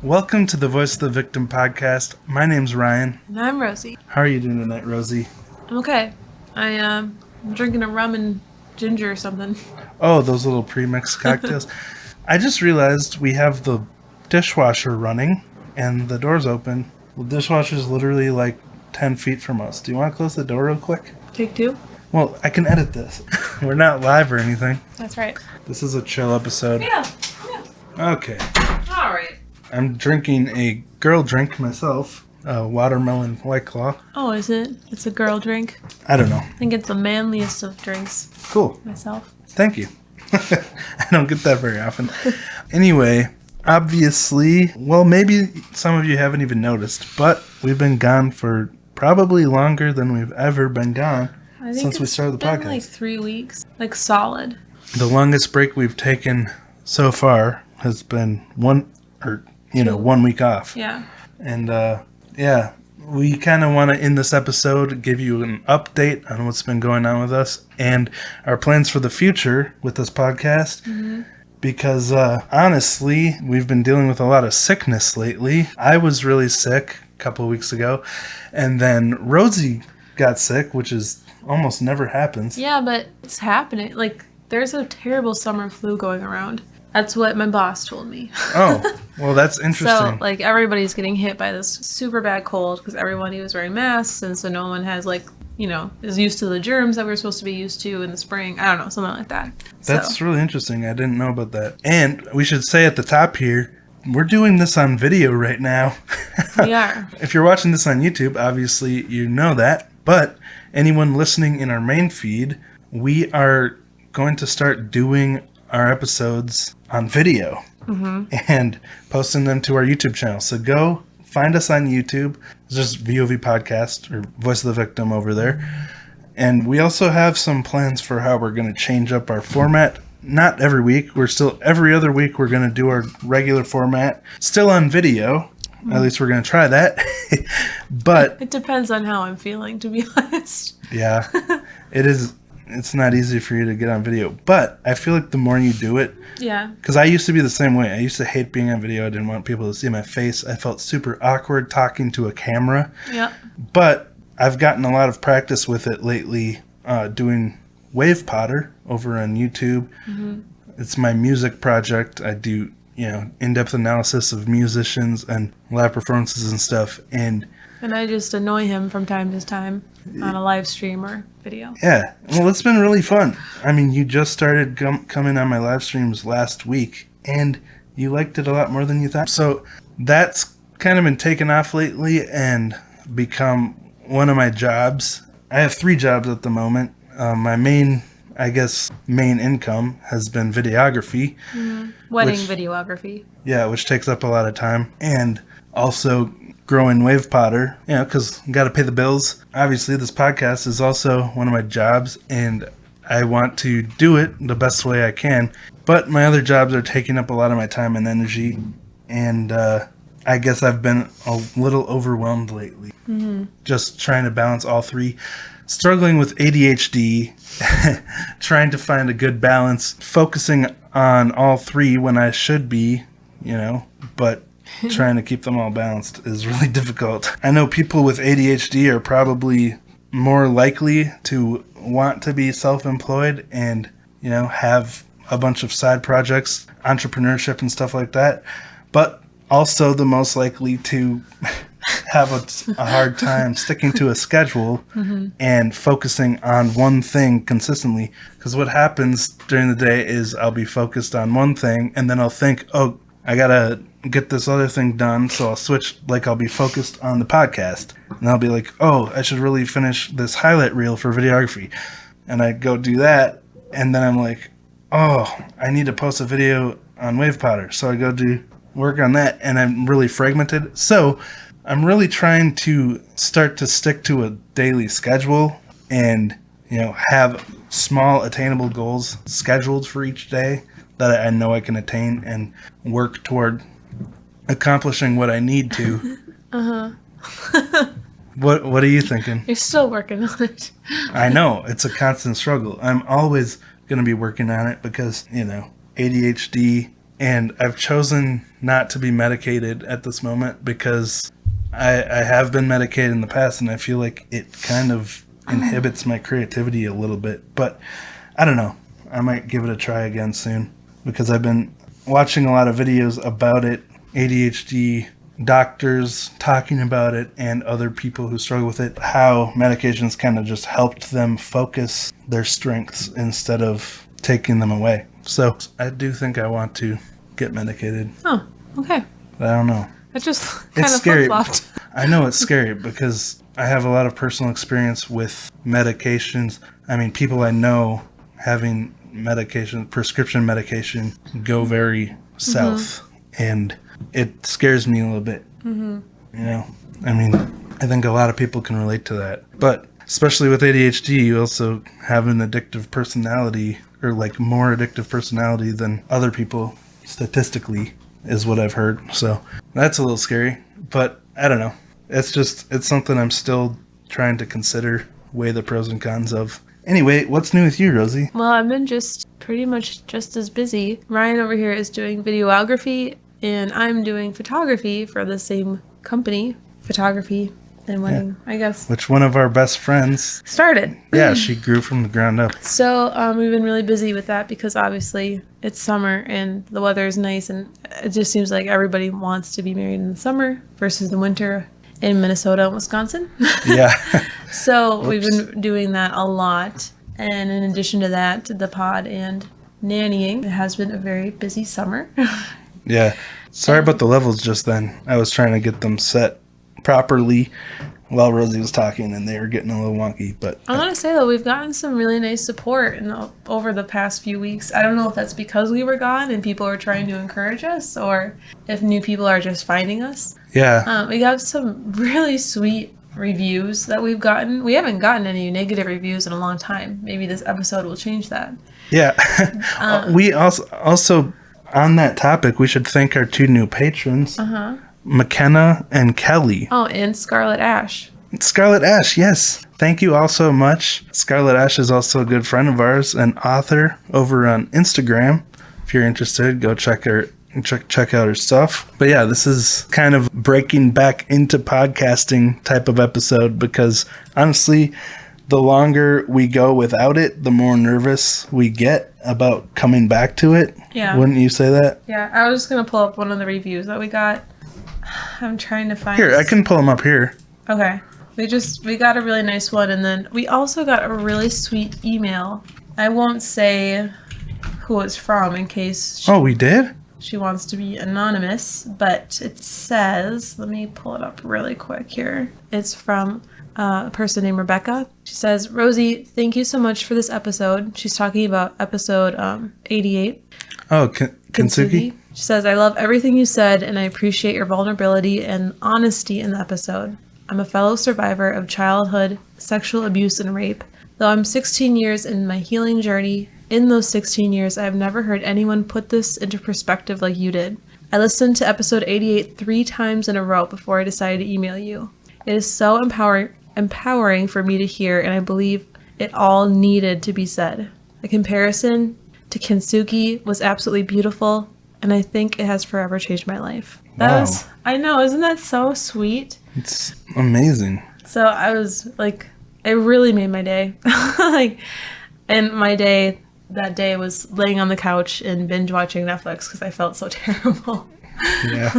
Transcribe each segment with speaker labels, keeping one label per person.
Speaker 1: Welcome to the Voice of the Victim podcast. My name's Ryan.
Speaker 2: And I'm Rosie.
Speaker 1: How are you doing tonight, Rosie?
Speaker 2: I'm okay. I'm drinking a rum and ginger or something.
Speaker 1: Oh, those little pre-mixed cocktails. I just realized we have the dishwasher running and the door's open. The dishwasher's literally like 10 feet from us. Do you want to close the door real quick?
Speaker 2: Take two?
Speaker 1: Well, I can edit this. We're not live or anything.
Speaker 2: That's right.
Speaker 1: This is a chill episode.
Speaker 2: Yeah.
Speaker 1: Okay.
Speaker 2: All right.
Speaker 1: I'm drinking a girl drink myself. A watermelon White Claw.
Speaker 2: Oh, is it? It's a girl drink?
Speaker 1: I don't know.
Speaker 2: I think it's the manliest of drinks.
Speaker 1: Cool.
Speaker 2: Myself.
Speaker 1: Thank you. I don't get that very often. Anyway, obviously, well, maybe some of you haven't even noticed, but we've been gone for probably longer than we've ever been gone since we started the podcast.
Speaker 2: It's been like 3 weeks. Like solid.
Speaker 1: The longest break we've taken so far has been 1 week off.
Speaker 2: Yeah.
Speaker 1: And, yeah, we kind of want to, in this episode, give you an update on what's been going on with us and our plans for the future with this podcast. Mm-hmm. Because, honestly, we've been dealing with a lot of sickness lately. I was really sick a couple of weeks ago. And then Rosie got sick, which is almost never happens.
Speaker 2: Yeah, but it's happening. Like, there's a terrible summer flu going around. That's what my boss told me.
Speaker 1: Oh, well, that's interesting.
Speaker 2: So, like, everybody's getting hit by this super bad cold because everybody was wearing masks, and so no one has, like, is used to the germs that we're supposed to be used to in the spring. I don't know, something like that.
Speaker 1: That's really interesting. I didn't know about that. And we should say at the top here, we're doing this on video right now.
Speaker 2: We are.
Speaker 1: If you're watching this on YouTube, obviously you know that. But anyone listening in our main feed, we are going to start doing our episodes on video and posting them to our YouTube channel. So go find us on YouTube. It's just VoV Podcast or Voice of the Victim over there. And we also have some plans for how we're going to change up our format. Not every week. Every other week we're going to do our regular format. Still on video. At least we're going to try that. But
Speaker 2: it depends on how I'm feeling, to be honest.
Speaker 1: Yeah, it is. It's not easy for you to get on video, but I feel like the more you do it,
Speaker 2: yeah.
Speaker 1: Because I used to be the same way. I used to hate being on video. I didn't want people to see my face. I felt super awkward talking to a camera.
Speaker 2: Yeah.
Speaker 1: But I've gotten a lot of practice with it lately, doing Wave Potter over on YouTube. Mm-hmm. It's my music project. I do, in-depth analysis of musicians and live performances and stuff. And
Speaker 2: I just annoy him from time to time on a live stream or video.
Speaker 1: Yeah. Well, it's been really fun. I mean, you just started coming on my live streams last week, and you liked it a lot more than you thought. So that's kind of been taken off lately and become one of my jobs. I have 3 jobs at the moment. My main income has been videography.
Speaker 2: Mm-hmm. Wedding videography.
Speaker 1: Yeah, which takes up a lot of time. And also growing Wave Potter, because got to pay the bills. Obviously, this podcast is also one of my jobs, and I want to do it the best way I can. But my other jobs are taking up a lot of my time and energy, and I guess I've been a little overwhelmed lately. Mm-hmm. Just trying to balance all 3. Struggling with ADHD, trying to find a good balance, focusing on all 3 when I should be, but trying to keep them all balanced is really difficult. I know people with ADHD are probably more likely to want to be self-employed and, have a bunch of side projects, entrepreneurship and stuff like that, but also the most likely to have a hard time sticking to a schedule and focusing on one thing consistently. Because what happens during the day is I'll be focused on one thing and then I'll think, oh, I gotta get this other thing done, so I'll switch, I'll be focused on the podcast, and I'll be like, oh, I should really finish this highlight reel for videography, and I go do that, and then I'm like, oh, I need to post a video on Wave Potter, so I go do work on that, and I'm really fragmented, so I'm really trying to start to stick to a daily schedule, and, have small attainable goals scheduled for each day that I know I can attain and work toward accomplishing what I need to. What are you thinking?
Speaker 2: You're still working on it.
Speaker 1: I know. It's a constant struggle. I'm always going to be working on it because, ADHD And I've chosen not to be medicated at this moment because I have been medicated in the past, and I feel like it kind of inhibits my creativity a little bit. But I don't know. I might give it a try again soon because I've been watching a lot of videos about it, ADHD doctors talking about it, and other people who struggle with it, how medications kind of just helped them focus their strengths instead of taking them away. So I do think I want to get medicated.
Speaker 2: Oh, okay.
Speaker 1: I don't know.
Speaker 2: That just kind
Speaker 1: It's
Speaker 2: of
Speaker 1: scary.
Speaker 2: flip-flopped.
Speaker 1: I know it's scary because I have a lot of personal experience with medications. I mean, people I know having medication, prescription medication, go very south. And it scares me a little bit. You know, I mean, I think a lot of people can relate to that. But especially with ADHD, you also have an addictive personality, or like more addictive personality than other people, statistically, is what I've heard. So that's a little scary. But I don't know. It's something I'm still trying to consider, weigh the pros and cons of. Anyway, what's new with you, Rosie?
Speaker 2: Well, I've been pretty much just as busy. Ryan over here is doing videography, and I'm doing photography for the same company, photography and wedding, I guess.
Speaker 1: Which one of our best friends
Speaker 2: Started.
Speaker 1: Yeah, she grew from the ground up.
Speaker 2: So we've been really busy with that because obviously it's summer and the weather is nice, and it just seems like everybody wants to be married in the summer versus the winter in Minnesota and Wisconsin.
Speaker 1: Yeah.
Speaker 2: So we've been doing that a lot. And in addition to that, the pod and nannying. It has been a very busy summer.
Speaker 1: Yeah. Sorry about the levels just then. I was trying to get them set properly while Rosie was talking, and they were getting a little wonky. But
Speaker 2: I want to say, though, we've gotten some really nice support over the past few weeks. I don't know if that's because we were gone and people are trying to encourage us, or if new people are just finding us.
Speaker 1: yeah.
Speaker 2: We got some really sweet reviews that we've gotten. We haven't gotten any negative reviews in a long time. Maybe this episode will change that.
Speaker 1: Yeah. We also on that topic, we should thank our two new patrons, McKenna and Kelly.
Speaker 2: Oh, and Scarlet Ash.
Speaker 1: Scarlet Ash, yes. Thank you all so much. Scarlet Ash is also a good friend of ours, an author over on Instagram. If you're interested, go check out her stuff. But yeah, this is kind of breaking back into podcasting type of episode because honestly, the longer we go without it, the more nervous we get about coming back to it.
Speaker 2: Yeah.
Speaker 1: Wouldn't you say that?
Speaker 2: Yeah, I was just going to pull up one of the reviews that we got. I'm trying to find...
Speaker 1: Here, I can pull them up here.
Speaker 2: Okay. We got a really nice one, and then we also got a really sweet email. I won't say who it's from in case
Speaker 1: We did?
Speaker 2: she wants to be anonymous, but it says, let me pull it up really quick here. It's from a person named Rebecca. She says, Rosie, thank you so much for this episode. She's talking about episode 88.
Speaker 1: Oh, Kintsugi?
Speaker 2: She says, I love everything you said, and I appreciate your vulnerability and honesty in the episode. I'm a fellow survivor of childhood sexual abuse and rape. Though I'm 16 years in my healing journey, in those 16 years, I have never heard anyone put this into perspective like you did. I listened to episode 88 3 times in a row before I decided to email you. It is so empowering for me to hear, and I believe it all needed to be said. The comparison to Kintsugi was absolutely beautiful, and I think it has forever changed my life. I know, isn't that so sweet?
Speaker 1: It's amazing.
Speaker 2: So I was like, it really made my day. And my day that day was laying on the couch and binge watching Netflix because I felt so terrible.
Speaker 1: Yeah.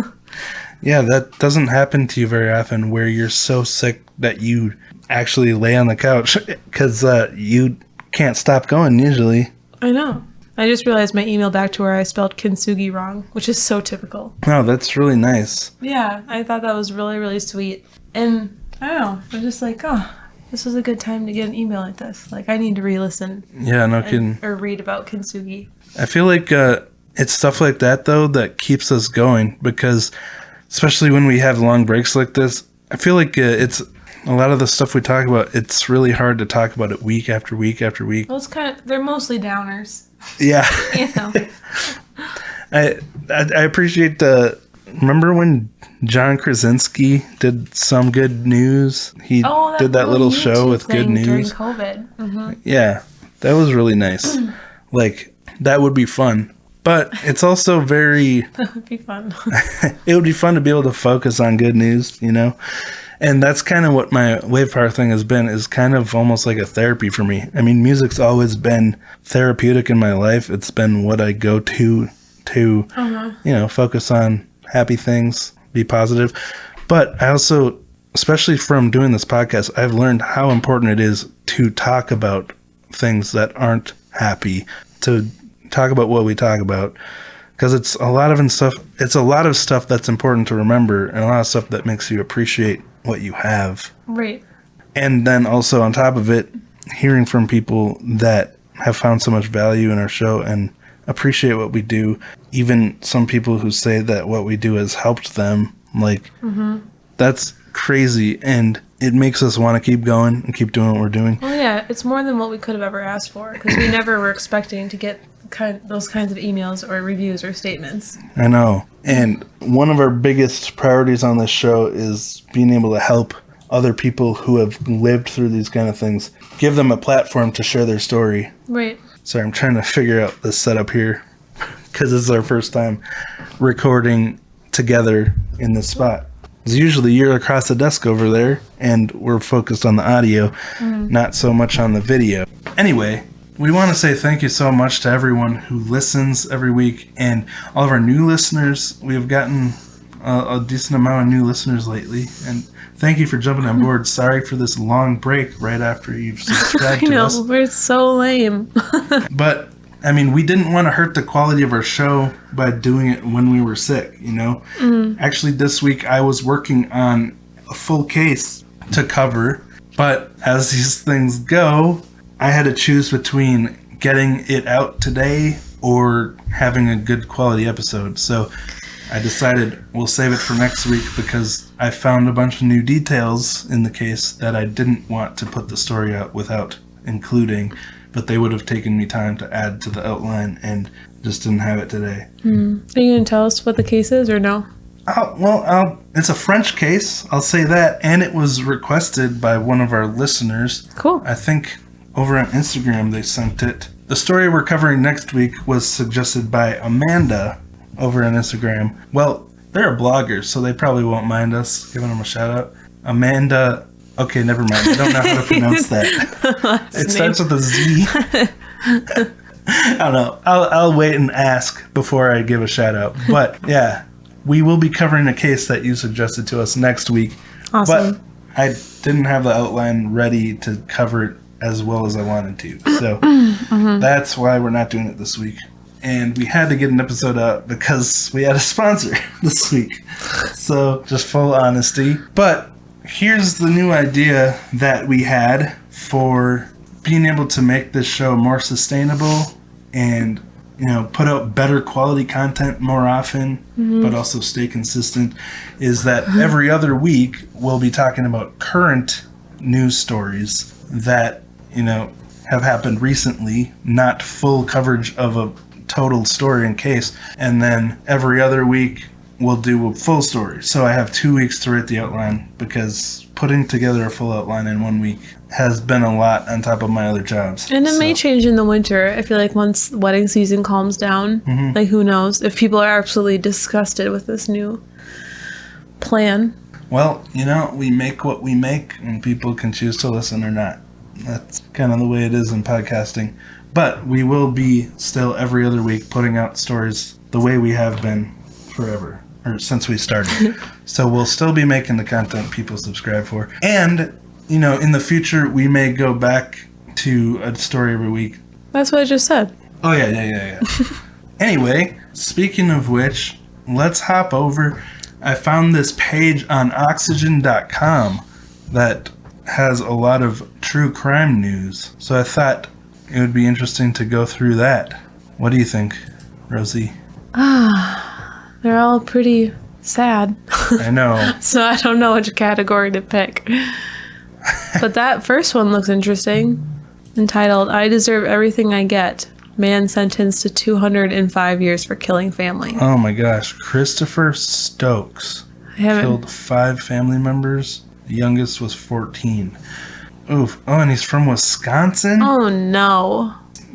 Speaker 1: Yeah, that doesn't happen to you very often where you're so sick that you actually lay on the couch because you can't stop going usually.
Speaker 2: I know. I just realized my email back to her, I spelled Kintsugi wrong, which is so typical.
Speaker 1: Oh, that's really nice.
Speaker 2: Yeah, I thought that was really, really sweet. And I don't know, I'm just like, oh, this was a good time to get an email like this. Like, I need to re-listen.
Speaker 1: Yeah, no kidding.
Speaker 2: Or read about Kintsugi.
Speaker 1: I feel like it's stuff like that, though, that keeps us going because especially when we have long breaks like this, I feel like it's a lot of the stuff we talk about, it's really hard to talk about it week after week after week.
Speaker 2: Well, they're mostly downers.
Speaker 1: Yeah.
Speaker 2: You know.
Speaker 1: I appreciate remember when John Krasinski did Some Good News? He did that little show with Good News.
Speaker 2: During COVID. Mm-hmm.
Speaker 1: Yeah, that was really nice. Like, that would be fun. But it's also very...
Speaker 2: That would be fun.
Speaker 1: It would be fun to be able to focus on good news, you know? And that's kind of what my wave power thing has been, is kind of almost like a therapy for me. I mean, music's always been therapeutic in my life. It's been what I go to you know, focus on happy things, be positive. But I also, especially from doing this podcast, I've learned how important it is to talk about things that aren't happy, to talk about what we talk about. Because it's a lot of stuff that's important to remember, and a lot of stuff that makes you appreciate what you have.
Speaker 2: Right.
Speaker 1: And then also on top of it, hearing from people that have found so much value in our show and appreciate what we do. Even some people who say that what we do has helped them. Like, that's crazy. And it makes us want to keep going and keep doing what we're doing.
Speaker 2: Well, yeah, it's more than what we could have ever asked for, because we never were expecting to get those kinds of emails or reviews or statements.
Speaker 1: I know. And one of our biggest priorities on this show is being able to help other people who have lived through these kind of things, give them a platform to share their story.
Speaker 2: Right.
Speaker 1: Sorry, I'm trying to figure out this setup here because this is our first time recording together in this spot. Because usually you're across the desk over there and we're focused on the audio, not so much on the video. Anyway, we want to say thank you so much to everyone who listens every week and all of our new listeners. We have gotten a decent amount of new listeners lately, and thank you for jumping on board. Sorry for this long break right after you've subscribed to us.
Speaker 2: I know, we're so lame.
Speaker 1: But, I mean, we didn't want to hurt the quality of our show by doing it when we were sick, you know? Actually, this week I was working on a full case to cover, but as these things go, I had to choose between getting it out today or having a good quality episode. So I decided we'll save it for next week because I found a bunch of new details in the case that I didn't want to put the story out without including, but they would have taken me time to add to the outline and just didn't have it today.
Speaker 2: Are you going to tell us what the case is or no?
Speaker 1: It's a French case, I'll say that, and it was requested by one of our listeners.
Speaker 2: Cool.
Speaker 1: I think over on Instagram they sent it. The story we're covering next week was suggested by Amanda over on Instagram. Well, they're a blogger, so they probably won't mind us giving them a shout out. Amanda, okay, never mind. I don't know how to pronounce that. It starts with a Z. I don't know. I'll wait and ask before I give a shout out. But yeah, we will be covering a case that you suggested to us next week.
Speaker 2: Awesome.
Speaker 1: But I didn't have the outline ready to cover it as well as I wanted to. So that's why we're not doing it this week. And we had to get an episode out because we had a sponsor this week. So just full honesty. But here's the new idea that we had for being able to make this show more sustainable and, you know, put out better quality content more often, but also stay consistent, is that every other week we'll be talking about current news stories that, you know, have happened recently, not full coverage of a total story and case. And then every other week we'll do a full story. So I have 2 weeks to write the outline because putting together a full outline in 1 week has been a lot on top of my other jobs.
Speaker 2: And it may change in the winter. I feel like once wedding season calms down, like who knows if people are absolutely disgusted with this new plan.
Speaker 1: Well, you know, we make what we make and people can choose to listen or not. That's kind of the way it is in podcasting. But we will be still every other week putting out stories the way we have been forever, or since we started. So we'll still be making the content people subscribe for. And, you know, in the future, we may go back to a story every week.
Speaker 2: That's what I just said.
Speaker 1: Oh, yeah. Anyway, speaking of which, let's hop over. I found this page on oxygen.com that has a lot of true crime news. So I thought it would be interesting to go through that. What do you think, Rosie?
Speaker 2: They're all pretty sad.
Speaker 1: I know.
Speaker 2: So I don't know which category to pick. But that first one looks interesting. Entitled, I Deserve Everything I Get. Man sentenced to 205 years for killing family.
Speaker 1: Oh my gosh. Christopher Stokes killed 5 family members. The youngest was 14. Oof. Oh, and he's from Wisconsin?
Speaker 2: Oh, no.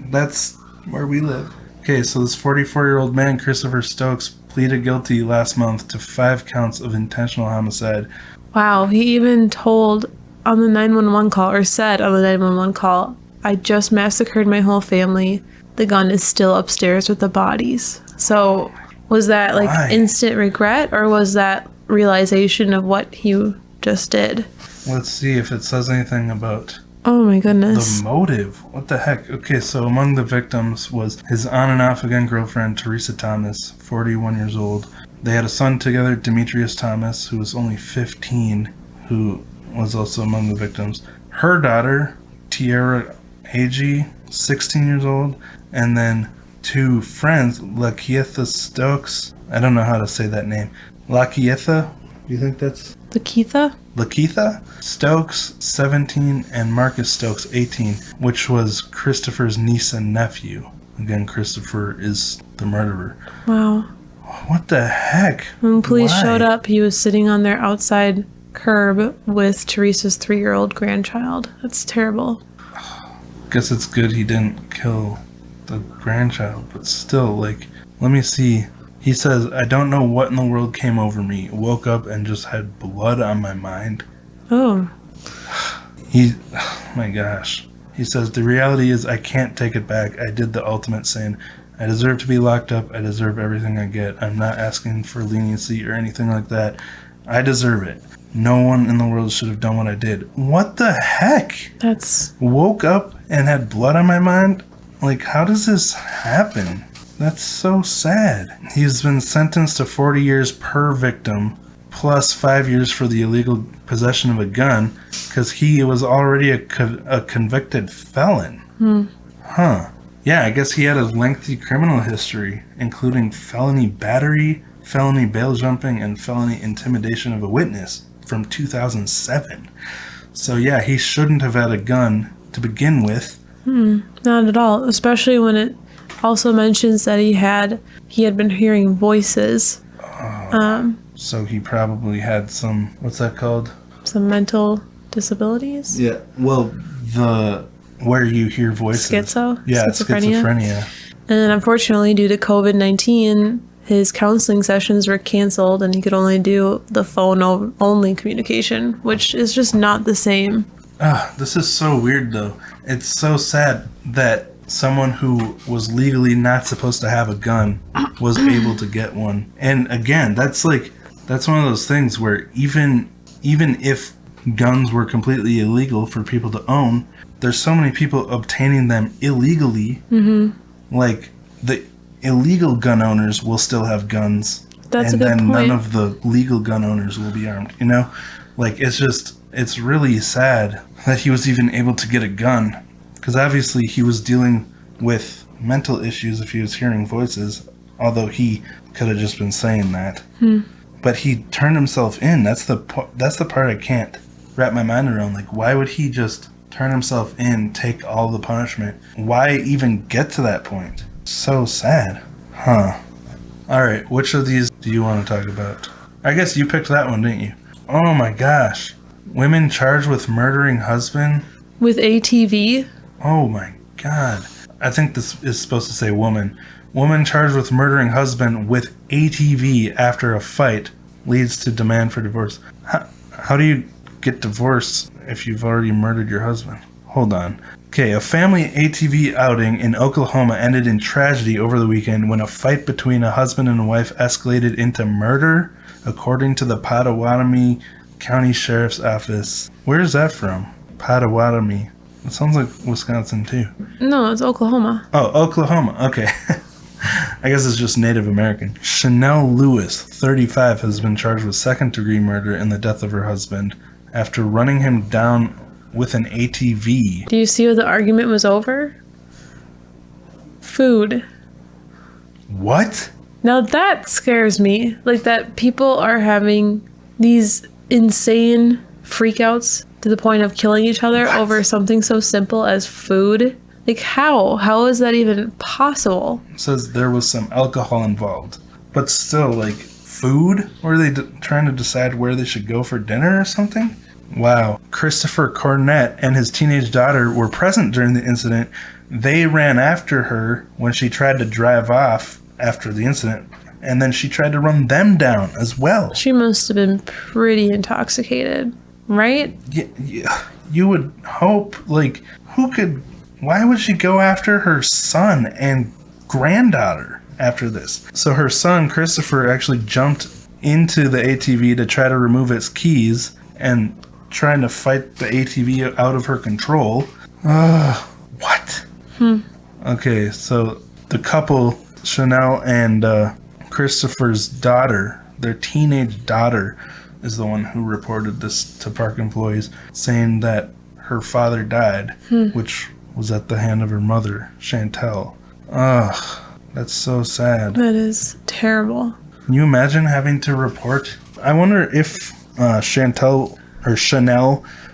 Speaker 1: That's where we live. Okay, so this 44-year-old man, Christopher Stokes, pleaded guilty last month to 5 counts of intentional homicide.
Speaker 2: Wow, he even told on the 911 call, or said on the 911 call, "I just massacred my whole family. The gun is still upstairs with the bodies." So was that like
Speaker 1: Why?
Speaker 2: instant regret, or was that realization of what he just did?
Speaker 1: Let's see if it says anything about
Speaker 2: Oh my
Speaker 1: the
Speaker 2: goodness.
Speaker 1: motive. What the heck? Okay, so among the victims was his on and off again girlfriend, Teresa Thomas, 41 years old. They had a son together, Demetrius Thomas, who was only 15, who was also among the victims. Her daughter, Tiara Agee, 16 years old, and then 2 friends, Lakeitha Stokes. I don't know how to say that name. Lakeitha? Do you think that's
Speaker 2: Lakeitha?
Speaker 1: Lakeitha Stokes, 17, and Marcus Stokes, 18, which was Christopher's niece and nephew. Again, Christopher is the murderer.
Speaker 2: Wow.
Speaker 1: What the heck?
Speaker 2: When police
Speaker 1: Why?
Speaker 2: showed up, he was sitting on their outside curb with Teresa's 3-year-old grandchild. That's terrible.
Speaker 1: Guess it's good he didn't kill the grandchild, but still, like, let me see. He says, "I don't know what in the world came over me. Woke up and just had blood on my mind."
Speaker 2: Oh.
Speaker 1: Oh my gosh. He says, "The reality is I can't take it back. I did the ultimate sin. I deserve to be locked up. I deserve everything I get. I'm not asking for leniency or anything like that. I deserve it. No one in the world should have done what I did." What the heck?
Speaker 2: That's
Speaker 1: Woke up and had blood on my mind? Like, how does this happen? That's so sad. He's been sentenced to 40 years per victim, plus 5 years for the illegal possession of a gun, because he was already a convicted felon. Huh. Yeah, I guess he had a lengthy criminal history, including felony battery, felony bail jumping, and felony intimidation of a witness from 2007. So yeah, he shouldn't have had a gun to begin with.
Speaker 2: not at all, especially when it also mentions that he had been hearing voices.
Speaker 1: So he probably had some, what's that called?
Speaker 2: Some mental disabilities.
Speaker 1: Yeah, well, where you hear voices.
Speaker 2: Schizo?
Speaker 1: Yeah,
Speaker 2: Schizophrenia?
Speaker 1: schizophrenia.
Speaker 2: And unfortunately, due to COVID-19, his counseling sessions were canceled and he could only do the phone-only communication, which is just not the same.
Speaker 1: This is so weird, though. It's so sad that someone who was legally not supposed to have a gun was able to get one. And again, that's one of those things where even if guns were completely illegal for people to own, there's so many people obtaining them illegally. Like, the illegal gun owners will still have guns.
Speaker 2: That's
Speaker 1: and
Speaker 2: a good
Speaker 1: then
Speaker 2: point.
Speaker 1: none of the legal gun owners will be armed, you know? Like, it's really sad that he was even able to get a gun. Because obviously he was dealing with mental issues if he was hearing voices, although he could have just been saying that. But he turned himself in. That's the part I can't wrap my mind around. Like, why would he just turn himself in, take all the punishment? Why even get to that point? So sad. Huh. Alright, which of these do you want to talk about? I guess you picked that one, didn't you? Oh my gosh. Women charged with murdering husband?
Speaker 2: With ATV?
Speaker 1: Oh my god. I think this is supposed to say woman. Woman charged with murdering husband with ATV after a fight leads to demand for divorce. How do you get divorced if you've already murdered your husband? Hold on. Okay, a family ATV outing in Oklahoma ended in tragedy over the weekend when a fight between a husband and a wife escalated into murder, according to the Pottawatomie County Sheriff's Office. Where is that from? Pottawatomie. It sounds like Wisconsin too.
Speaker 2: No, it's Oklahoma.
Speaker 1: Oh, Oklahoma. Okay. I guess it's just Native American. Chanelle Lewis, 35, has been charged with second-degree murder in the death of her husband after running him down with an ATV.
Speaker 2: Do you see what the argument was over? Food.
Speaker 1: What?
Speaker 2: Now that scares me. Like, that people are having these insane freakouts to the point of killing each other over something so simple as food. Like, how? How is that even possible?
Speaker 1: It says there was some alcohol involved. But still, like, food? Were they trying to decide where they should go for dinner or something? Wow. Christopher Cornett and his teenage daughter were present during the incident they ran after her when she tried to drive off after the incident, and then she tried to run them down as well.
Speaker 2: She must have been pretty intoxicated, right?
Speaker 1: Yeah, you would hope. Like, why would she go after her son and granddaughter after this? So her son, Christopher, actually jumped into the ATV to try to remove its keys and trying to fight the ATV out of her control. What? Okay, so the couple, Chanelle and Christopher's daughter, their teenage daughter, is the one who reported this to park employees, saying that her father died, which was at the hand of her mother, Chanelle. Ugh, that's so sad.
Speaker 2: That is terrible.
Speaker 1: Can you imagine having to report? I wonder if Chanelle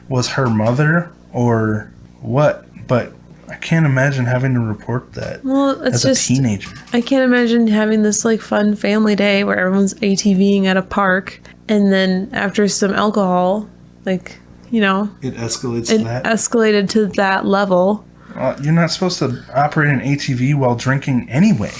Speaker 1: was her mother or what, but I can't imagine having to report that.
Speaker 2: Well, it's
Speaker 1: as a teenager.
Speaker 2: I can't imagine having this like fun family day where everyone's ATVing at a park, and then after some alcohol, like, you know,
Speaker 1: It escalates
Speaker 2: it
Speaker 1: to that.
Speaker 2: escalated to that level.
Speaker 1: You're not supposed to operate an ATV while drinking anyway,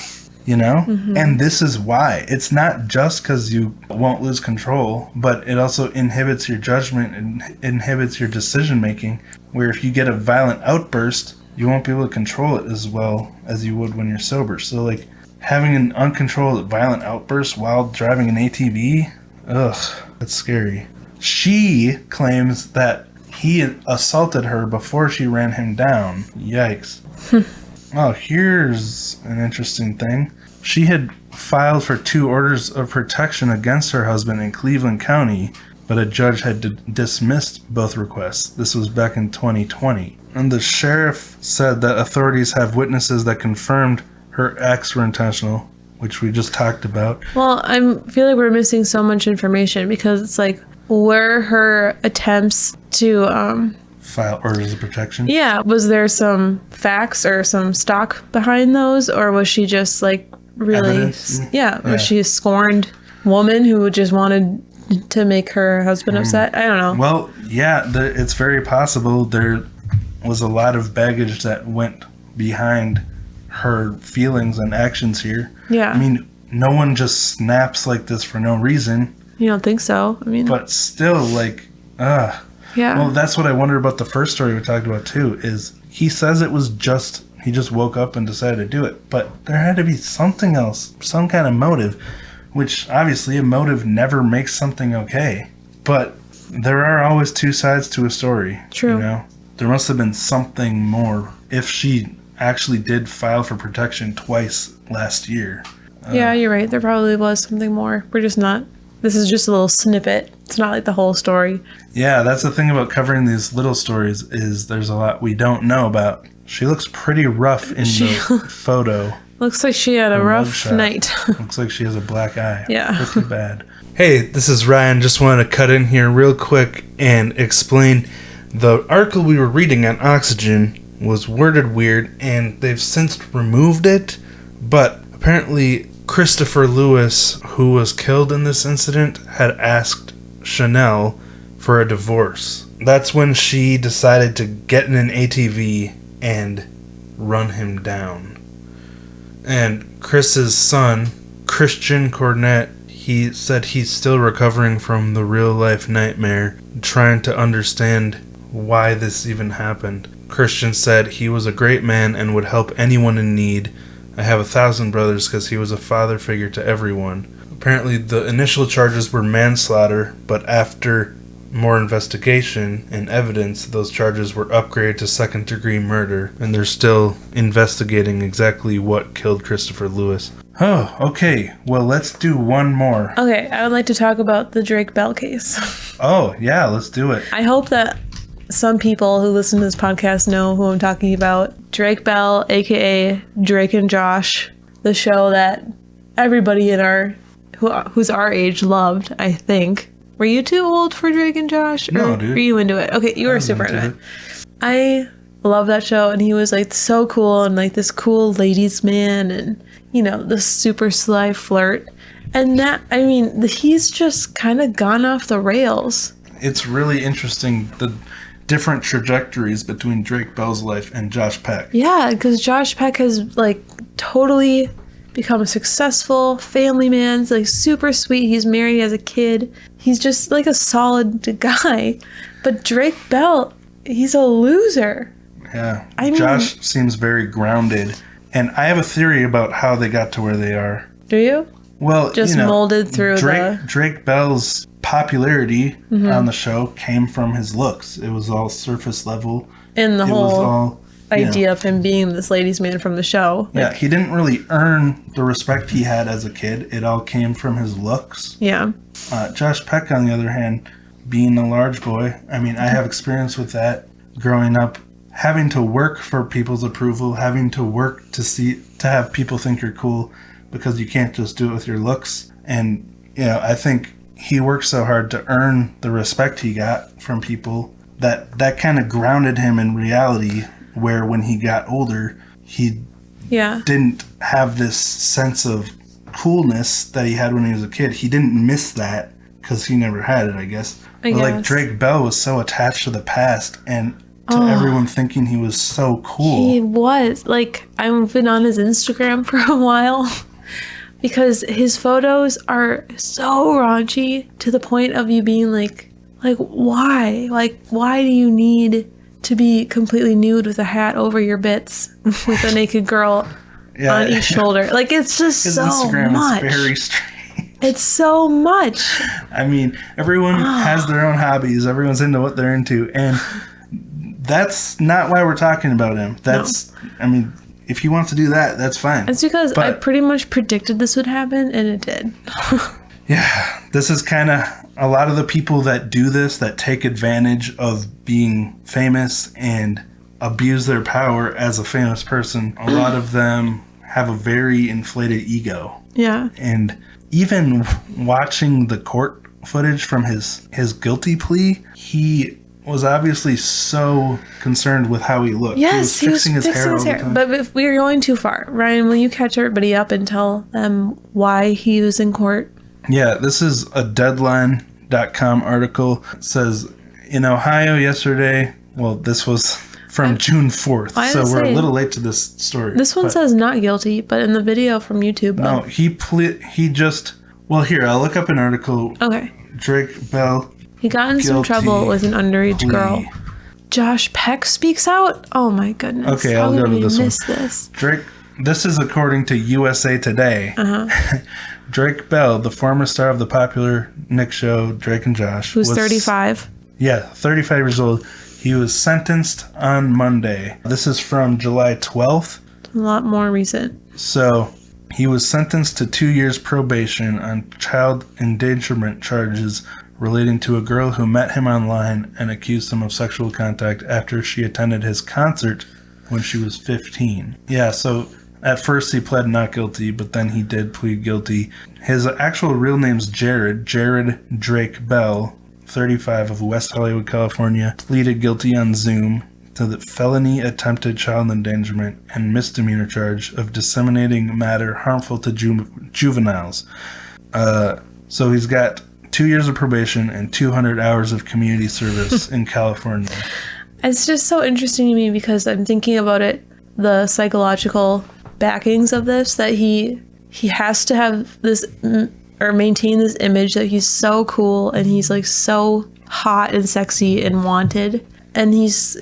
Speaker 1: you know? And this is why. It's not just because you won't lose control, but it also inhibits your judgment and inhibits your decision making, where if you get a violent outburst, you won't be able to control it as well as you would when you're sober. So, like, having an uncontrolled violent outburst while driving an ATV, ugh, that's scary. She claims that he assaulted her before she ran him down. Yikes. Oh, here's an interesting thing. She had filed for 2 orders of protection against her husband in Cleveland County, but a judge had dismissed both requests. This was back in 2020. And the sheriff said that authorities have witnesses that confirmed her acts were intentional, which we just talked about.
Speaker 2: Well, I feel like we're missing so much information because it's like, were her attempts to
Speaker 1: File orders of protection?
Speaker 2: yeah, was there some facts or some stock behind those, or was she just like really
Speaker 1: Evidence?
Speaker 2: yeah,
Speaker 1: Yeah.
Speaker 2: was she a scorned woman who just wanted to make her husband upset? I don't know.
Speaker 1: Well, yeah, it's very possible there was a lot of baggage that went behind her feelings and actions here.
Speaker 2: Yeah.
Speaker 1: I mean, no one just snaps like this for no reason,
Speaker 2: You don't think so? I mean,
Speaker 1: but still, like,
Speaker 2: yeah.
Speaker 1: Well, that's what I wonder about the first story we talked about, too, is he says it was he just woke up and decided to do it, but there had to be something else, some kind of motive, which obviously a motive never makes something okay, but there are always 2 sides to a story.
Speaker 2: True.
Speaker 1: You know? There must have been something more if she actually did file for protection twice last year.
Speaker 2: Yeah, you're right. There probably was something more. We're just not. This is just a little snippet. It's not like the whole story.
Speaker 1: Yeah, that's the thing about covering these little stories is there's a lot we don't know about. She looks pretty rough in the photo.
Speaker 2: Looks like she had a rough
Speaker 1: mugshot.
Speaker 2: night.
Speaker 1: Looks like she has a black eye.
Speaker 2: Yeah.
Speaker 1: Pretty bad. Hey, this is Ryan. Just wanted to cut in here real quick and explain the article we were reading on Oxygen was worded weird, and they've since removed it, but apparently Christopher Lewis, who was killed in this incident, had asked Chanelle for a divorce. That's when she decided to get in an ATV and run him down. And Chris's son, Christian Cornett, he said he's still recovering from the real-life nightmare, trying to understand why this even happened. Christian said he was a great man and would help anyone in need. I have 1,000 brothers because he was a father figure to everyone. Apparently the initial charges were manslaughter, but after more investigation and evidence, those charges were upgraded to second-degree murder, and they're still investigating exactly what killed Christopher Lewis. Oh, okay. Well, let's do one more.
Speaker 2: Okay, I would like to talk about the Drake Bell case.
Speaker 1: Oh, yeah, let's do it.
Speaker 2: I hope that some people who listen to this podcast know who I'm talking about. Drake Bell, aka Drake and Josh, the show that everybody in who's our age loved, I think. Were you too old for Drake and Josh?
Speaker 1: No, dude.
Speaker 2: Were you into it? Okay, you were super into it. I love that show, and he was like so cool and like this cool ladies man, and you know, the super sly flirt. And that, I mean, he's just kind of gone off the rails.
Speaker 1: It's really interesting. different trajectories between Drake Bell's life and Josh Peck.
Speaker 2: Yeah, because Josh Peck has like totally become a successful family man. He's like super sweet. He's married, he has a kid. He's just like a solid guy. But Drake Bell, he's a loser.
Speaker 1: Yeah. Josh seems very grounded. And I have a theory about how they got to where they are.
Speaker 2: Do you?
Speaker 1: Well,
Speaker 2: just molded through
Speaker 1: Drake Bell's popularity on the show came from his looks. It was all surface level.
Speaker 2: And the whole idea of him being this ladies' man from the show.
Speaker 1: Yeah, he didn't really earn the respect he had as a kid. It all came from his looks.
Speaker 2: Yeah.
Speaker 1: Josh Peck, on the other hand, being a large boy, I mean, I have experience with that growing up, having to work for people's approval, having to work to have people think you're cool, because you can't just do it with your looks. And, I think he worked so hard to earn the respect he got from people that kind of grounded him in reality, where when he got older, he didn't have this sense of coolness that he had when he was a kid. He didn't miss that because he never had it, I guess. But like Drake Bell was so attached to the past and to everyone thinking he was so cool.
Speaker 2: He was. Like, I've been on his Instagram for a while because his photos are so raunchy to the point of you being like why? Like, why do you need to be completely nude with a hat over your bits with a naked girl on each shoulder? Like, it's just his so Instagram much. Is very strange. It's so much. I
Speaker 1: mean, everyone has their own hobbies. Everyone's into what they're into. And that's not why we're talking about him. I mean, if he wants to do that, that's fine.
Speaker 2: It's because I pretty much predicted this would happen, and it did.
Speaker 1: Yeah, this is kind of a lot of the people that do this, that take advantage of being famous and abuse their power as a famous person. A lot of them have a very inflated ego.
Speaker 2: Yeah.
Speaker 1: And even watching the court footage from his guilty plea, he was obviously so concerned with how he looked.
Speaker 2: Yes, he was fixing his hair all the time. But if we're going too far, Ryan, will you catch everybody up and tell them why he was in court?
Speaker 1: Yeah, this is a Deadline.com article. It says, in Ohio yesterday, well, this was from June 4th, so we're a little late to this story.
Speaker 2: This one says not guilty, but in the video from YouTube.
Speaker 1: No, here, I'll look up an article.
Speaker 2: Okay.
Speaker 1: Drake Bell.
Speaker 2: He got in some trouble with an underage girl. Josh Peck speaks out? Oh my goodness.
Speaker 1: Okay, I'll go to this one. This is according to USA Today. Drake Bell, the former star of the popular Nick show, Drake and Josh.
Speaker 2: Who's 35?
Speaker 1: Yeah, 35 years old. He was sentenced on Monday. This is from July 12th.
Speaker 2: A lot more recent.
Speaker 1: So, he was sentenced to 2 years probation on child endangerment charges relating to a girl who met him online and accused him of sexual contact after she attended his concert when she was 15. Yeah, so at first he pled not guilty, but then he did plead guilty. His actual real name's Jared Drake Bell, 35, of West Hollywood, California, pleaded guilty on Zoom to the felony attempted child endangerment and misdemeanor charge of disseminating matter harmful to juveniles. So he's got 2 years of probation and 200 hours of community service in California.
Speaker 2: It's just so interesting to me because I'm thinking about it, the psychological backings of this, that he has to have this or maintain this image that he's so cool and he's like so hot and sexy and wanted, and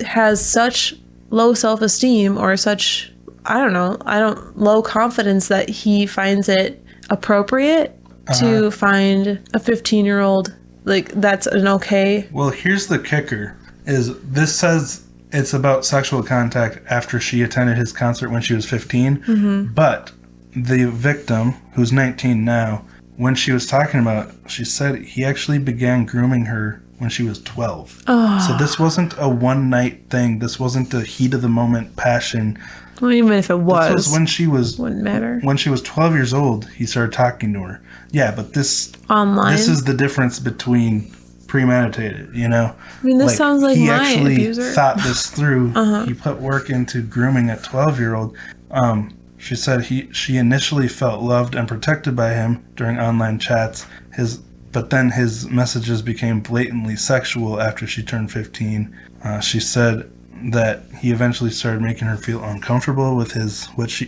Speaker 2: has such low self-esteem or such low confidence that he finds it appropriate to find a 15-year-old like that's an okay.
Speaker 1: Well, here's the kicker: is this says it's about sexual contact after she attended his concert when she was 15, but the victim, who's 19 now, when she was talking about it, she said he actually began grooming her when she was 12. So this wasn't a one-night thing. This wasn't the heat of the moment passion.
Speaker 2: Well, even if it was.
Speaker 1: This was when she was...
Speaker 2: Wouldn't matter.
Speaker 1: When she was 12 years old, he started talking to her. Yeah, but this...
Speaker 2: Online?
Speaker 1: This is the difference between premeditated, you know?
Speaker 2: I mean, this sounds like my abuser.
Speaker 1: He actually thought this through. He put work into grooming a 12-year-old. She said she initially felt loved and protected by him during online chats. His but then his messages became blatantly sexual after she turned 15. She said that he eventually started making her feel uncomfortable with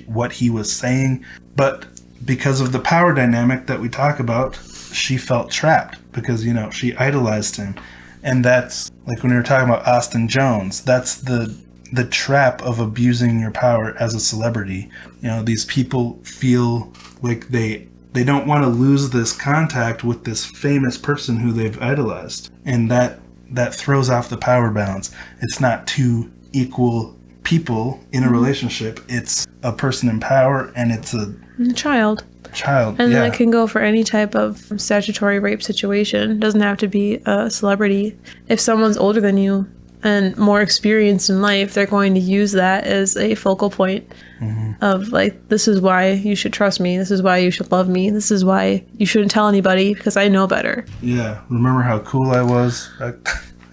Speaker 1: what he was saying, but because of the power dynamic that we talk about, she felt trapped because, she idolized him. And that's like when we were talking about Austin Jones, that's the trap of abusing your power as a celebrity. These people feel like they don't want to lose this contact with this famous person who they've idolized. And that throws off the power balance. It's not two equal people in a relationship. It's a person in power and it's a child.
Speaker 2: And then it can go for any type of statutory rape situation. It doesn't have to be a celebrity. If someone's older than you and more experienced in life, they're going to use that as a focal point of like, this is why you should trust me. This is why you should love me. This is why you shouldn't tell anybody because I know better.
Speaker 1: Yeah. Remember how cool I was?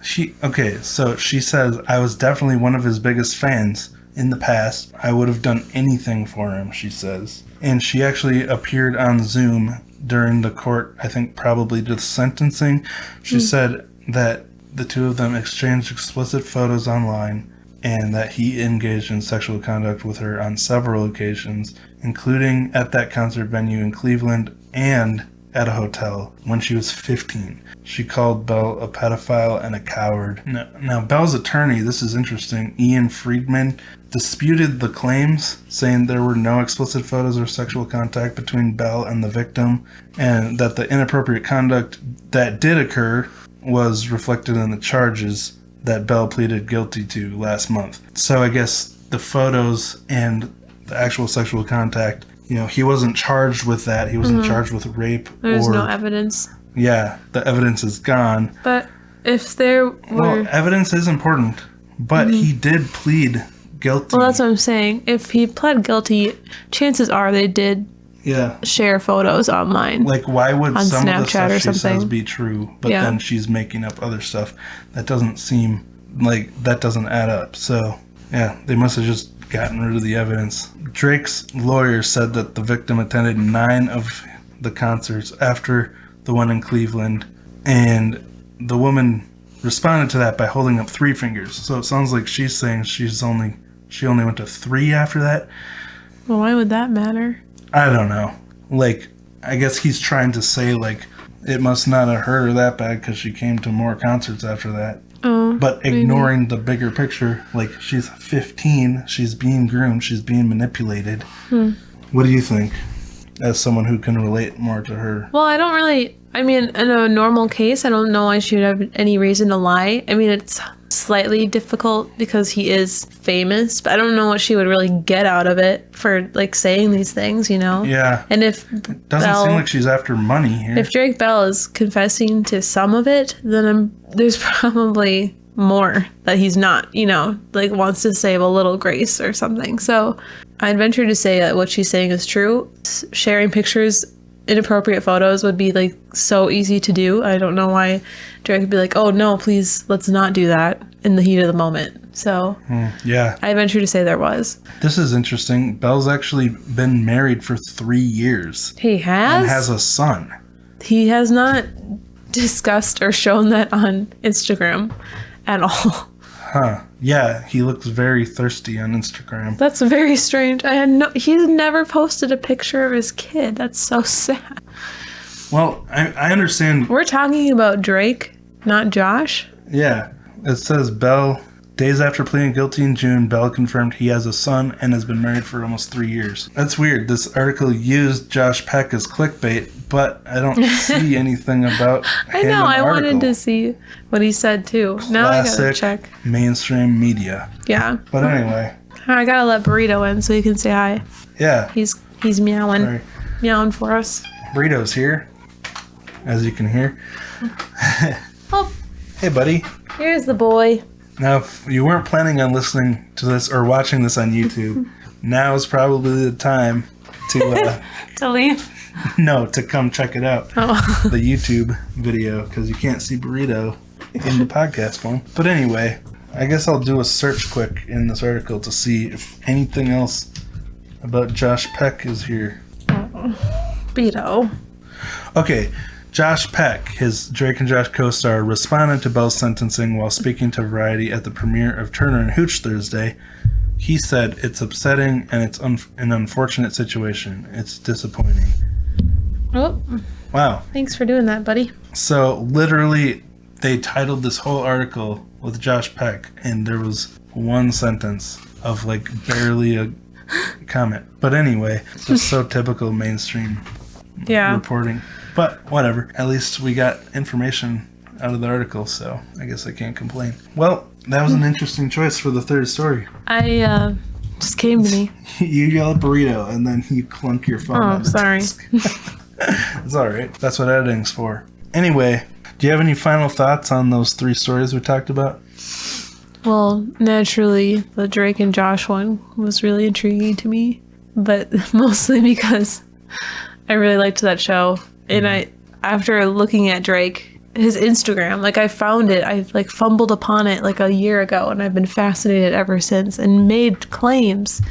Speaker 1: So she says, I was definitely one of his biggest fans in the past. I would have done anything for him, she says. And she actually appeared on Zoom during the court, I think probably the sentencing. She said that the two of them exchanged explicit photos online and that he engaged in sexual conduct with her on several occasions, including at that concert venue in Cleveland and at a hotel when she was 15. She called Bell a pedophile and a coward. Now Bell's attorney, this is interesting, Ian Friedman, disputed the claims, saying there were no explicit photos or sexual contact between Bell and the victim, and that the inappropriate conduct that did occur was reflected in the charges that Bell pleaded guilty to last month. So I guess the photos and the actual sexual contact, he wasn't charged with that. He wasn't charged with rape.
Speaker 2: There's no evidence.
Speaker 1: Yeah, the evidence is gone.
Speaker 2: But if there were...
Speaker 1: Well, evidence is important, but he did plead guilty.
Speaker 2: Well, that's what I'm saying. If he pled guilty, chances are they did share photos online.
Speaker 1: Like, why would
Speaker 2: on
Speaker 1: some
Speaker 2: Snapchat
Speaker 1: of the stuff
Speaker 2: or
Speaker 1: she
Speaker 2: something
Speaker 1: says be true, but then she's making up other stuff? That doesn't seem like that doesn't add up. So, yeah, they must have just gotten rid of the evidence. Drake's lawyer said that the victim attended 9 of the concerts after the one in Cleveland, and the woman responded to that by holding up 3 fingers. So it sounds like she's saying she only went to 3 after that.
Speaker 2: Well, why would that matter?
Speaker 1: I don't know. Like, I guess he's trying to say, like, it must not have hurt her that bad because she came to more concerts after that. But ignoring the bigger picture, like, she's 15, she's being groomed, she's being manipulated. What do you think, as someone who can relate more to her?
Speaker 2: Well, in a normal case, I don't know why she would have any reason to lie. I mean, it's slightly difficult because he is famous, but I don't know what she would really get out of it for, like, saying these things, Yeah. And if
Speaker 1: it doesn't seem like she's after money here.
Speaker 2: If Drake Bell is confessing to some of it, then there's probably more that he's not, like, wants to save a little grace or something. So I'd venture to say that what she's saying is true. Sharing pictures, inappropriate photos would be, like, so easy to do. I don't know why Drake would be like, oh no, please, let's not do that in the heat of the moment. So yeah, I venture to say there was.
Speaker 1: This is interesting. Bell's actually been married for 3 years.
Speaker 2: He has?
Speaker 1: And has a son.
Speaker 2: He has not discussed or shown that on Instagram at all.
Speaker 1: Huh. Yeah, he looks very thirsty on Instagram.
Speaker 2: That's very strange. He's never posted a picture of his kid. That's so sad.
Speaker 1: Well, I understand.
Speaker 2: We're talking about Drake, not Josh.
Speaker 1: Yeah. It says Bell, days after pleading guilty in June, Bell confirmed he has a son and has been married for almost 3 years. That's weird. This article used Josh Peck as clickbait, but I don't see anything about him.
Speaker 2: I know. I wanted to see what he said too. Now I gotta check.
Speaker 1: Mainstream media.
Speaker 2: Yeah.
Speaker 1: But anyway.
Speaker 2: I gotta let Burrito in so you can say hi.
Speaker 1: Yeah.
Speaker 2: He's meowing. Sorry. Meowing for us.
Speaker 1: Burrito's here, as you can hear.
Speaker 2: Oh.
Speaker 1: Hey, buddy.
Speaker 2: Here's the boy.
Speaker 1: Now, if you weren't planning on listening to this or watching this on YouTube, now is probably the time to...
Speaker 2: to leave?
Speaker 1: No, to come check it out.
Speaker 2: Oh.
Speaker 1: The YouTube video, because you can't see Burrito in the podcast form. But anyway, I guess I'll do a search quick in this article to see if anything else about Josh Peck is here.
Speaker 2: Burrito.
Speaker 1: Okay, Josh Peck, his Drake and Josh co-star, responded to Bell's sentencing while speaking to Variety at the premiere of Turner and Hooch Thursday. He said, "It's upsetting and it's an unfortunate situation. It's disappointing."
Speaker 2: Oh,
Speaker 1: wow.
Speaker 2: Thanks for doing that, buddy.
Speaker 1: So literally, they titled this whole article with Josh Peck, and there was one sentence of like barely a comment. But anyway, just so typical mainstream reporting. But whatever. At least we got information out of the article, so I guess I can't complain. Well, that was an interesting choice for the third story.
Speaker 2: Just came to me.
Speaker 1: You yell at burrito, and then you clunk your phone.
Speaker 2: Oh, sorry.
Speaker 1: It's all right. That's what editing's for. Anyway, do you have any final thoughts on those 3 stories we talked about?
Speaker 2: Well, naturally, the Drake and Josh one was really intriguing to me, but mostly because I really liked that show. And after looking at Drake, his Instagram, like I found it, I like fumbled upon it like a year ago, and I've been fascinated ever since and made claims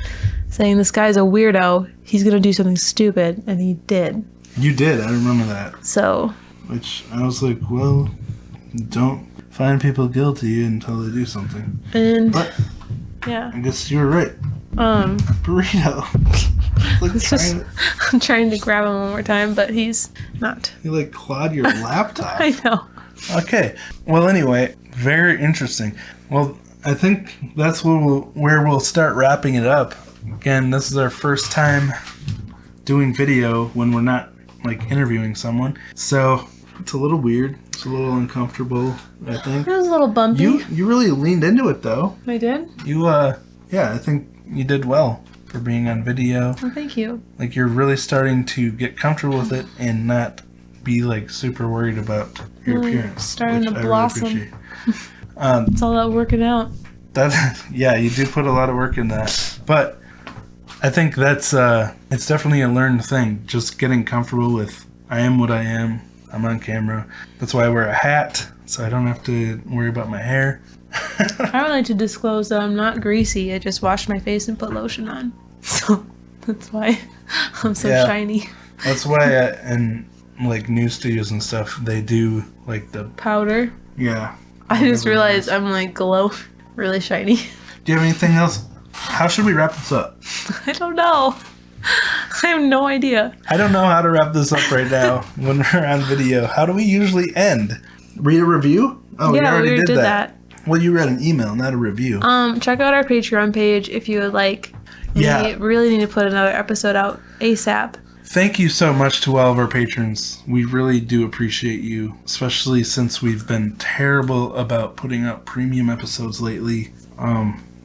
Speaker 2: saying this guy's a weirdo, he's going to do something stupid, and he did.
Speaker 1: You did, I remember that.
Speaker 2: So.
Speaker 1: Which I was like, well, don't find people guilty until they do something.
Speaker 2: And
Speaker 1: but
Speaker 2: yeah,
Speaker 1: I guess you were right. Burrito. Like
Speaker 2: I'm trying to grab him one more time, but he's not.
Speaker 1: You like clawed your laptop.
Speaker 2: I know.
Speaker 1: Okay. Well, anyway, very interesting. Well, I think that's where we'll start wrapping it up. Again, this is our first time doing video when we're not like interviewing someone, so it's a little weird. It's a little uncomfortable, I think.
Speaker 2: It was a little bumpy.
Speaker 1: You really leaned into it, though.
Speaker 2: I did?
Speaker 1: Yeah, I think you did well for being on video.
Speaker 2: Well, thank you.
Speaker 1: Like, you're really starting to get comfortable with it and not be, like, super worried about your appearance.
Speaker 2: Starting to blossom.
Speaker 1: Really appreciate.
Speaker 2: It's all that working out.
Speaker 1: Yeah, you do put a lot of work in that. But I think that's, it's definitely a learned thing. Just getting comfortable with, I am what I am. I'm on camera. That's why I wear a hat, so I don't have to worry about my hair.
Speaker 2: I would like to disclose that I'm not greasy. I just washed my face and put lotion on. So that's why I'm so shiny.
Speaker 1: That's why in like news studios and stuff, they do like the
Speaker 2: powder.
Speaker 1: Yeah.
Speaker 2: I just realized I'm like glow, really shiny.
Speaker 1: Do you have anything else? How should we wrap this up?
Speaker 2: I don't know. I have no idea.
Speaker 1: I don't know how to wrap this up right now when we're on video. How do we usually end? Read a review? Oh,
Speaker 2: yeah,
Speaker 1: we already did that. Well, you read an email, not a review.
Speaker 2: Check out our Patreon page if you would like. We really need to put another episode out ASAP.
Speaker 1: Thank you so much to all of our patrons. We really do appreciate you, especially since we've been terrible about putting out premium episodes lately.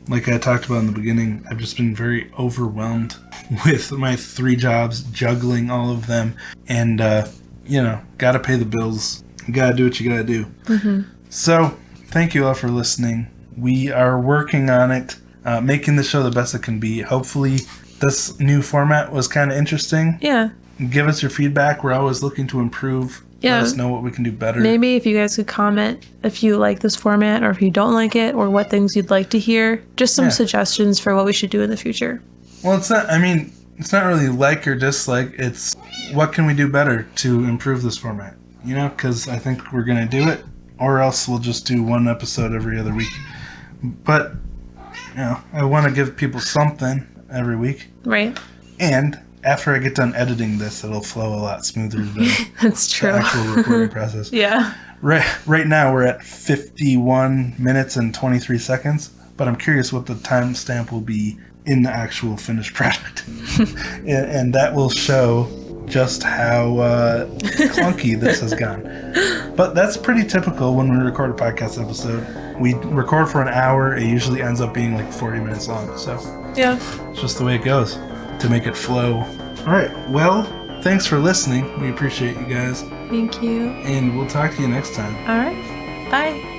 Speaker 1: Like I talked about in the beginning, I've just been very overwhelmed with my 3 jobs, juggling all of them, and, gotta pay the bills. You gotta do what you gotta do. Mm-hmm. So, thank you all for listening. We are working on it, making the show the best it can be. Hopefully, this new format was kind of interesting.
Speaker 2: Yeah.
Speaker 1: Give us your feedback. We're always looking to improve.
Speaker 2: Yeah.
Speaker 1: Let us know what we can do better.
Speaker 2: Maybe if you guys could comment if you like this format or if you don't like it or what things you'd like to hear. Just some suggestions for what we should do in the future.
Speaker 1: Well, it's not really like or dislike. It's what can we do better to improve this format? Because I think we're going to do it, or else we'll just do 1 episode every other week. But, I want to give people something every week.
Speaker 2: Right.
Speaker 1: And after I get done editing this, it'll flow a lot smoother than
Speaker 2: That's true.
Speaker 1: the actual recording process.
Speaker 2: Yeah.
Speaker 1: Right now we're at 51 minutes and 23 seconds, but I'm curious what the timestamp will be in the actual finished product. and that will show just how clunky this has gone. But that's pretty typical when we record a podcast episode. We record for an hour. It usually ends up being like 40 minutes long. So
Speaker 2: yeah,
Speaker 1: it's just the way it goes to make it flow. All right. Well, thanks for listening. We appreciate you guys.
Speaker 2: Thank you.
Speaker 1: And we'll talk to you next time.
Speaker 2: All right. Bye.